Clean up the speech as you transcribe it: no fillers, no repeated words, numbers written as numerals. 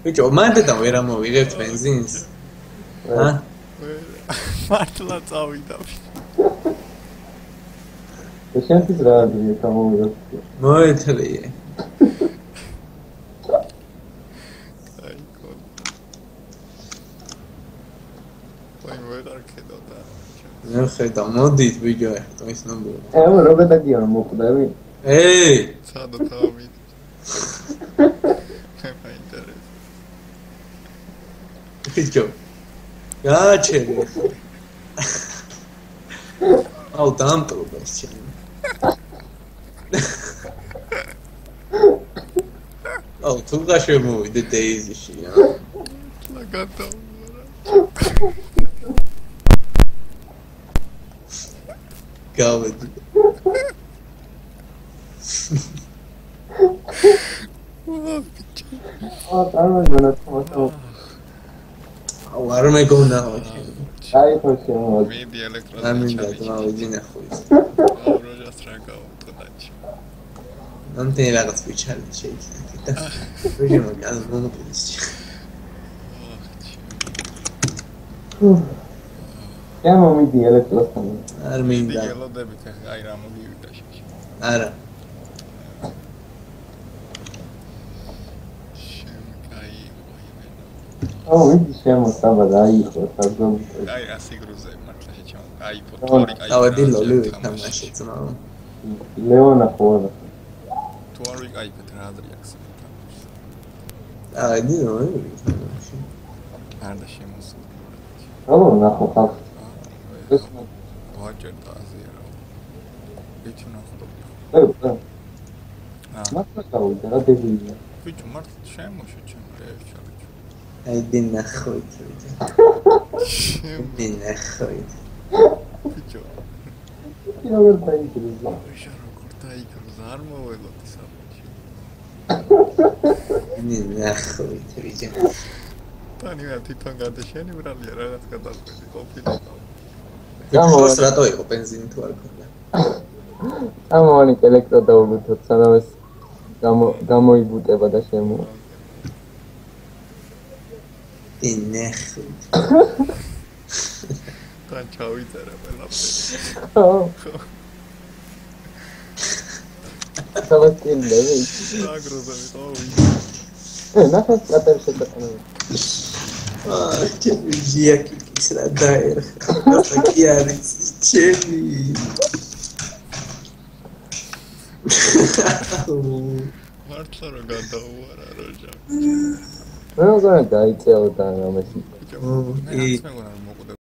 ბიჭო, მანდ და ვერ ამოვიღებთ ბენზინს? ჰა? მართლა წავიდა. შენთვის რა არის გამოვიდა? მოეთლიე. აი კო. ვაი ვერ არქედოდა. ნუ ხედა, მოდით ბიჭო, ახლა ის ნომერი. როგორ დაგიარო მოკვდები? ეი! სადო თავი. მაინტერესებს. ბიჭო. გააჩერე. აუ დამპრობა ეს ჩემი. აუ თუ გაშემოვიდე დეიზიში, აა. ლაგატო. გავედი. წარმოგიდგენთ თვითონ. აუ არ მეგონაო ჩემი. აი ხოჩი მოდი. მედი არ ელექტროდაჩა. მინდა დავიძინე ხოლმე. როჯას რაგაო თოდაჩა. ნამდვილად რაღაც ვიჩალი შეიძლება. რეჟიმი გან მომკლეს. შემომიდი ელექტროსთან. არ მინდა. ელოდებით აი რა მოგივიდა შეში. არა. აუ ვიდი შემოსაბა დაიხო საზოგადო. აი ასიგრუზე მართლა შეჩემო. აი Leona. ფოტორი აი. დავედი ლოლი ვეთამაშე ძმაო. ლეონა ხوره. თوارი აი პეტრა ადრიაქს. დავედი ლოლი ვეთამაშე. არდა შემოსულ. რა ნახო ხალხი. ეს ვაჭერდა აზია. ბიჭო ნახო. მართლა გავიდა რა დებილია. ბიჭო მართლა შემოშე ჩემ რეჩა ბიჭო. აი დინახოით ბიჭო. დინახოით. ბიჭო. როგორ დაიგრიზა? როგორ დაიგრიზა? არ მოველოდი საბჭი. დინახოით ბიჭო. თანია თვითონ გადაშენი ბრალია რაღაც გადაყვეთი ყოფილი. გამოვას რატო იყო ბენზინი თუ არ ქონდა? ამოვანი ელექტროდაუგუთ სანამ ეს გამოიბუტება და შემო. დინახოით. თან ჩავიწერე ყველაფერი. დავასკინდები. აგროზები ყავი. ნახე კატერ შეტანა. ჩემი ჟიაკის რა დაერხა. კი არის ჩემი. მართლა რა გადაუარა როჯა. მე მგონი დაიწეოდა ამას. მე მეგონა